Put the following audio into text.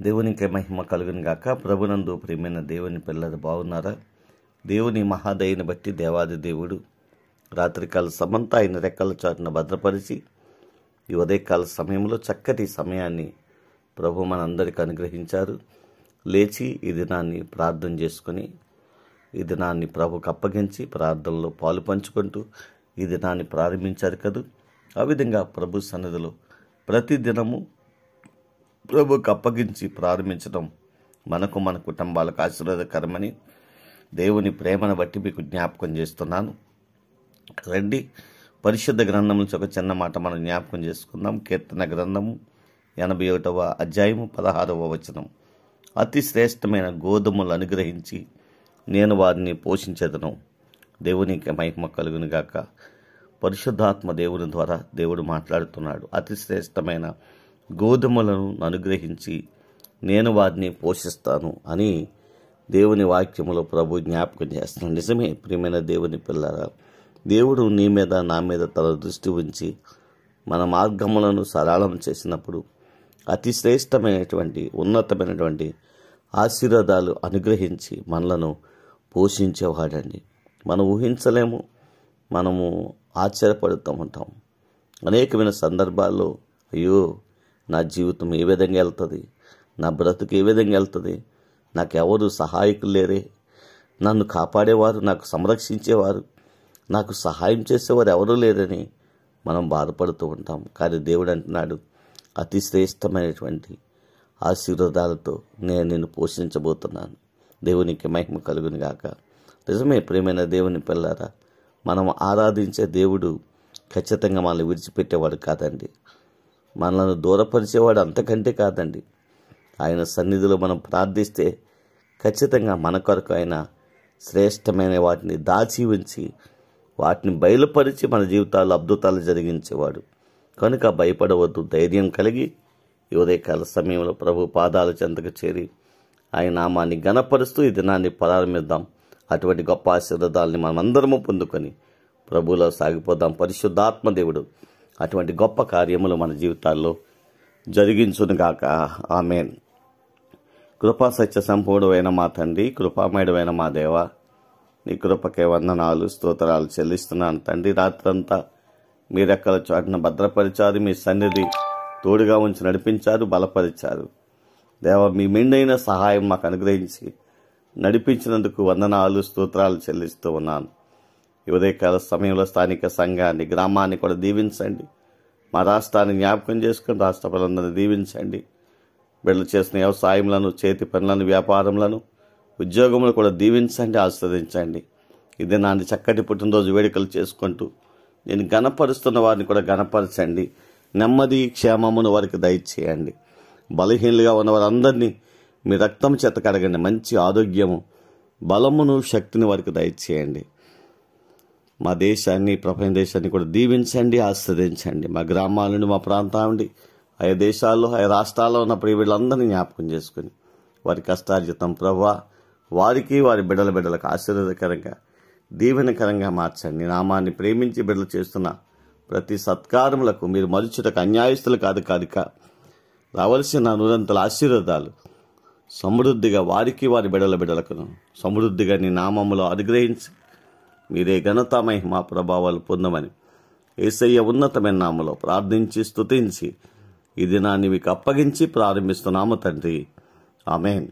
దేవునికి మహిమ కలుగును గాక. ప్రభునందు ప్రియమైన దేవుని పిల్లలు బాగున్నారా? దేవుని మహాదయని బట్టి దేవాది దేవుడు రాత్రికాల సమంతా ఆయన రెక్కల చాటున భద్రపరిచి ఈ ఉదయకాల సమయంలో చక్కటి సమయాన్ని ప్రభు మనందరికీ అనుగ్రహించారు. లేచి ఈ దినాన్ని ప్రార్థన చేసుకుని ఈ దినాన్ని ప్రభుకు అప్పగించి ప్రార్థనలో పాలు పంచుకుంటూ ఈ దినాన్ని ప్రారంభించారు కదా. ఆ విధంగా ప్రభు సన్నిధిలో ప్రతి దినము ప్రభుకు అప్పగించి ప్రారంభించడం మనకు మన కుటుంబాలకు ఆశీర్వాదకరమని దేవుని ప్రేమను బట్టి మీకు జ్ఞాపకం చేస్తున్నాను. రండి, పరిశుద్ధ గ్రంథం నుంచి ఒక చిన్న మాట మనం జ్ఞాపకం చేసుకుందాం. కీర్తన గ్రంథము 81వ అధ్యాయము 16వ వచనం. అతి శ్రేష్టమైన గోధుమలు అనుగ్రహించి నేను వారిని పోషించెదను. దేవునికి మహిమ కలుగును గాక. పరిశుద్ధాత్మ దేవుని ద్వారా దేవుడు మాట్లాడుతున్నాడు. అతి శ్రేష్టమైన గోధుమలను అనుగ్రహించి నేను వారిని పోషిస్తాను అని దేవుని వాక్యములో ప్రభు జ్ఞాపకం చేస్తున్నాడు. నిజమే ప్రియమైన దేవుని పిల్లరా, దేవుడు నీ మీద నా మీద తన దృష్టి ఉంచి మన మార్గములను సరళం చేసినప్పుడు అతి శ్రేష్టమైనటువంటి ఉన్నతమైనటువంటి ఆశీర్వాదాలు అనుగ్రహించి మనలను పోషించేవాడండి. మనం ఊహించలేము, మనము ఆశ్చర్యపడుతూ ఉంటాం. అనేకమైన సందర్భాల్లో అయ్యో నా జీవితం ఏ విధంగా వెళ్తుంది, నా బ్రతుకు ఏ విధంగా వెళ్తుంది, నాకెవరు సహాయకులు లేరే, నన్ను కాపాడేవారు, నాకు సంరక్షించేవారు, నాకు సహాయం చేసేవారు ఎవరూ లేరని మనం బాధపడుతూ ఉంటాం. కానీ దేవుడు అంటున్నాడు, అతి శ్రేష్టమైనటువంటి ఆశీర్వాదాలతో నేను నిన్ను పోషించబోతున్నాను. దేవునికి మహిమ కలుగును గాక. నిజమే ప్రియమైన దేవుని పిల్లారా, మనం ఆరాధించే దేవుడు ఖచ్చితంగా మనల్ని విడిచిపెట్టేవాడు కాదండి. మనల్ని దూరపరిచేవాడు అంతకంటే కాదండి. ఆయన సన్నిధిలో మనం ప్రార్థిస్తే ఖచ్చితంగా మన కొరకు ఆయన శ్రేష్టమైన వాటిని దాచి ఉంచి వాటిని బయలుపరిచి మన జీవితాల్లో అద్భుతాలు జరిగించేవాడు. కనుక భయపడవద్దు, ధైర్యం కలిగి ఈ ఉదయకాల సమయంలో ప్రభు పాదాల చెంతకు చేరి ఆయన నామాన్ని ఘనపరుస్తూ ఈ దినాన్ని ప్రారంభిద్దాం. అటువంటి గొప్ప ఆశీర్వాదాలని మనం అందరము పొందుకొని ప్రభువులో సాగిపోదాం. పరిశుద్ధాత్మ దేవుడు అటువంటి గొప్ప కార్యములు మన జీవితాల్లో జరిగించునుగాక. ఆమేన్. కృపా సత్య సంపూర్ణమైన మా తండ్రి, కృపామయుడమైన మా దేవ, నీ కృపకే వందనాలు స్తోత్రాలు చెల్లిస్తున్నాను తండ్రి. రాత్రంతా మీ రెక్కల చాటున భద్రపరిచారు, మీ సన్నిధి తోడుగా ఉంచి నడిపించారు, బలపరిచారు. దేవ, మీ మెండైన సహాయం మాకు అనుగ్రహించి నడిపించినందుకు వందనాలు స్తోత్రాలు చెల్లిస్తూ ఉన్నాను. ఈ ఉదయకాల సమయంలో స్థానిక సంఘాన్ని, గ్రామాన్ని కూడా దీవించండి. మా రాష్ట్రాన్ని జ్ఞాపకం చేసుకుని రాష్ట్ర ప్రజలందరినీ దీవించండి. బిడ్డలు చేసిన వ్యవసాయములను, చేతి పనులను, వ్యాపారములను, ఉద్యోగములు కూడా దీవించండి, ఆస్వాదించండి. ఇది నాని చక్కటి పుట్టినరోజు వేడుకలు చేసుకుంటూ నేను ఘనపరుస్తున్న వారిని కూడా ఘనపరచండి. నెమ్మది క్షేమమును వారికి దయచేయండి. బలహీనులుగా ఉన్న వారందరినీ మీ రక్తం చేత కడగండి. మంచి ఆరోగ్యము, బలమును, శక్తిని వారికి దయచేయండి. మా దేశాన్ని, ప్రపంచ దేశాన్ని కూడా దీవించండి, ఆస్వాదించండి. మా గ్రామాలను, మా ప్రాంతాన్ని, ఆయా దేశాల్లో, ఆయా రాష్ట్రాల్లో ఉన్న వీళ్ళందరినీ జ్ఞాపకం చేసుకుని వారి కష్టార్జితం ప్రభువా వారికి, వారి బిడ్డలకు ఆశీర్వాదకరంగా, దీవెనకరంగా మార్చండి. నామాన్ని ప్రేమించి బిడ్డలు చేస్తున్న ప్రతి సత్కారములకు మీరు మరుచుటకు అన్యాయస్తులు కాదు కాదుక రావలసిన నూరంతల ఆశీర్వాదాలు సమృద్ధిగా వారికి, వారి బిడ్డలకు సమృద్ధిగా నీ నామములో అనుగ్రహించి మీరే ఘనత, మహిమ, ప్రభావాలు పొందమని యేసయ్య ఉన్నతమైన నామములో ప్రార్థించి స్తుతించి ఈ దినాన్ని మీకు అప్పగించి ప్రారంభిస్తున్నాము తండ్రి. ఆమేన్.